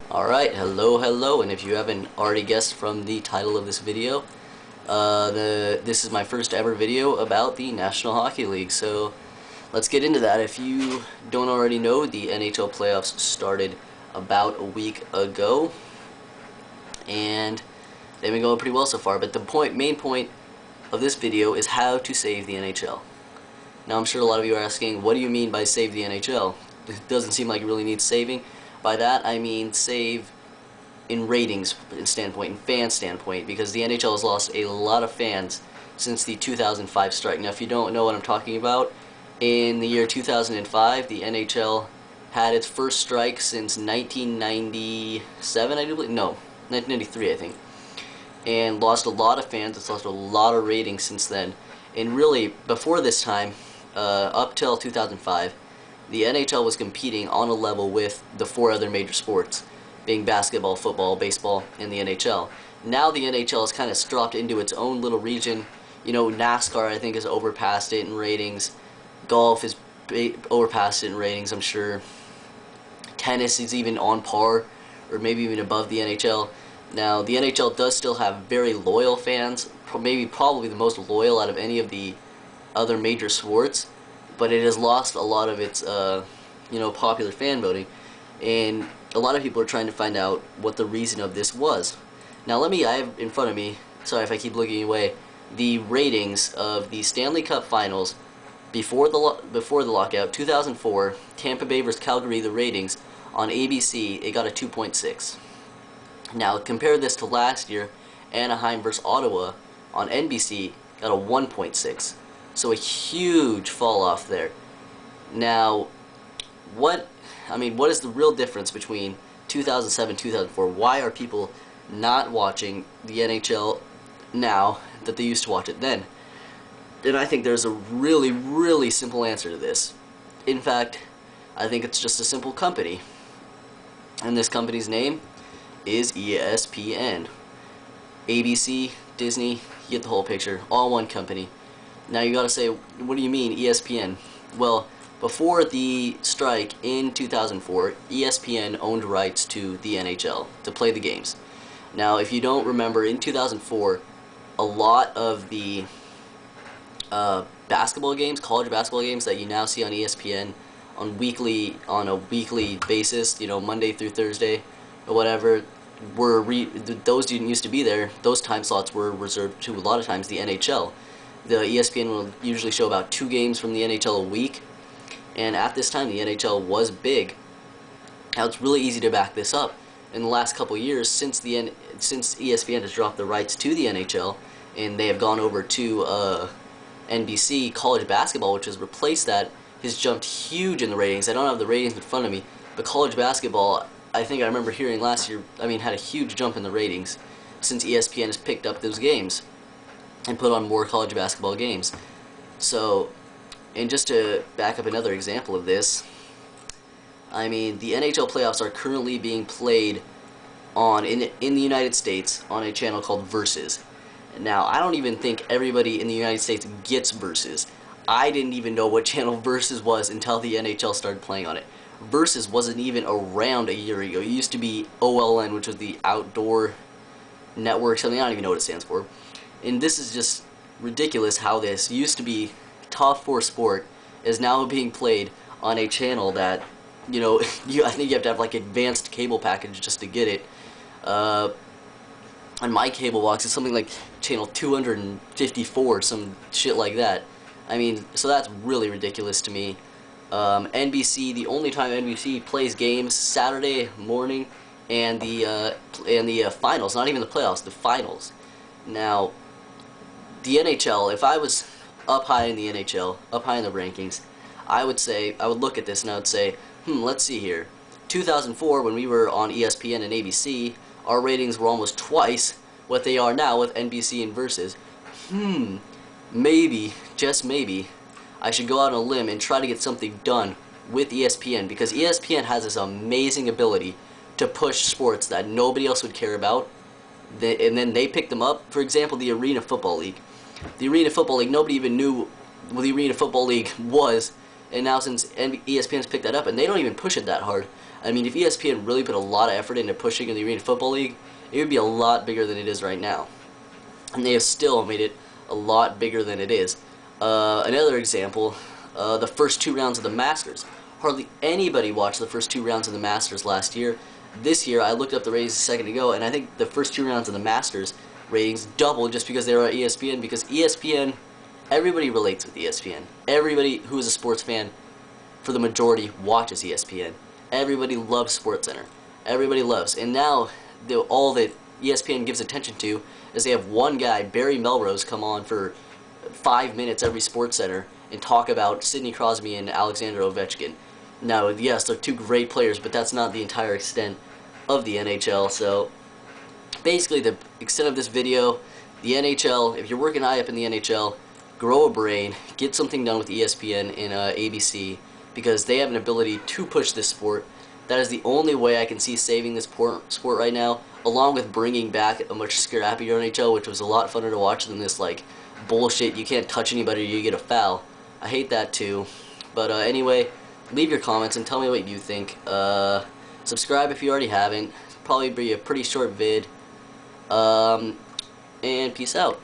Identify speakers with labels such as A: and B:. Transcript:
A: Alright, hello, and if you haven't already guessed from the title of this video, this is my first ever video about the National Hockey League, so let's get into that. If you don't already know, the NHL playoffs started about a week ago, and they've been going pretty well so far, but the main point of this video is how to save the NHL. Now I'm sure a lot of you are asking, what do you mean by save the NHL? It doesn't seem like it really needs saving. By that I mean save in ratings standpoint, in fan standpoint, because the NHL has lost a lot of fans since the 2005 strike. Now if you don't know what I'm talking about, in the year 2005 the NHL had its first strike since 1997, I do believe, no, 1993 I think, and lost a lot of fans. It's lost a lot of ratings since then. And really, before this time, up till 2005, the NHL was competing on a level with the four other major sports, being basketball, football, baseball, and the NHL. Now the NHL has kind of dropped into its own little region. You know, NASCAR I think has overpassed it in ratings. Golf has overpassed it in ratings, I'm sure. Tennis is even on par, or maybe even above the NHL. Now, the NHL does still have very loyal fans, probably the most loyal out of any of the other major sports, but it has lost a lot of its, popular fan voting, and a lot of people are trying to find out what the reason of this was. Now, I have in front of me, sorry if I keep looking away, the ratings of the Stanley Cup Finals before the lockout, 2004, Tampa Bay versus Calgary, the ratings on ABC, it got a 2.6. Now, compare this to last year, Anaheim versus Ottawa on NBC got a 1.6. So a huge fall off there. Now, what is the real difference between 2007 and 2004? Why are people not watching the NHL now that they used to watch it then? And I think there's a really, really simple answer to this. In fact, I think it's just a simple company. And this company's name is ESPN. ABC, Disney, you get the whole picture, all one company. Now you gotta say, what do you mean ESPN? Well, before the strike in 2004, ESPN owned rights to the NHL to play the games. Now, if you don't remember, in 2004, a lot of the basketball games, college basketball games that you now see on ESPN on a weekly basis, Monday through Thursday or whatever, those didn't used to be there. Those time slots were reserved to a lot of times the NHL. The ESPN will usually show about 2 games from the NHL a week, and at this time the NHL was big. Now it's really easy to back this up. In the last couple years, since ESPN has dropped the rights to the NHL and they have gone over to NBC, college basketball, which has replaced that, has jumped huge in the ratings. I don't have the ratings in front of me, but college basketball, I think I remember hearing last year, had a huge jump in the ratings since ESPN has picked up those games and put on more college basketball games. So, and just to back up another example of this, the NHL playoffs are currently being played in the United States on a channel called Versus. Now, I don't even think everybody in the United States gets Versus. I didn't even know what channel Versus was until the NHL started playing on it. Versus wasn't even around a year ago. It used to be OLN, which was the Outdoor Network, something I don't even know what it stands for. And this is just ridiculous how this used to be top 4 sport is now being played on a channel that, I think you have to have like advanced cable package just to get it. On my cable box, it's something like channel 254, some shit like that. So that's really ridiculous to me. NBC, the only time NBC plays games, Saturday morning, and the finals, not even the playoffs, the finals. Now, the NHL, if I was up high in the NHL, up high in the rankings, I would look at this and I would say, let's see here. 2004, when we were on ESPN and ABC, our ratings were almost twice what they are now with NBC and Versus. Maybe, just maybe, I should go out on a limb and try to get something done with ESPN, because ESPN has this amazing ability to push sports that nobody else would care about, and then they pick them up. For example, the Arena Football League. The Arena Football League, nobody even knew what the Arena Football League was And now since ESPN's picked that up, and they don't even push it that hard. I mean, if ESPN really put a lot of effort into pushing the Arena Football League, it would be a lot bigger than it is right now. And they have still made it a lot bigger than it is. Another example, the first 2 rounds of the Masters. Hardly anybody watched the first 2 rounds of the Masters last year. This year, I looked up the ratings a second ago, and I think the first 2 rounds of the Masters ratings doubled just because they were on ESPN, because ESPN, everybody relates with ESPN. Everybody who is a sports fan, for the majority, watches ESPN. Everybody loves SportsCenter. Everybody loves. And now, all that ESPN gives attention to is they have one guy, Barry Melrose, come on for 5 minutes every SportsCenter and talk about Sidney Crosby and Alexander Ovechkin. Now, yes, they're 2 great players, but that's not the entire extent of the NHL. So, basically, the extent of this video, the NHL, if you're working high up in the NHL, grow a brain, get something done with ESPN and ABC, because they have an ability to push this sport. That is the only way I can see saving this sport right now, along with bringing back a much scrappier NHL, which was a lot funner to watch than this, like, bullshit, you can't touch anybody or you get a foul. I hate that too. But anyway, leave your comments and tell me what you think. Subscribe if you already haven't. Probably be a pretty short vid. And peace out.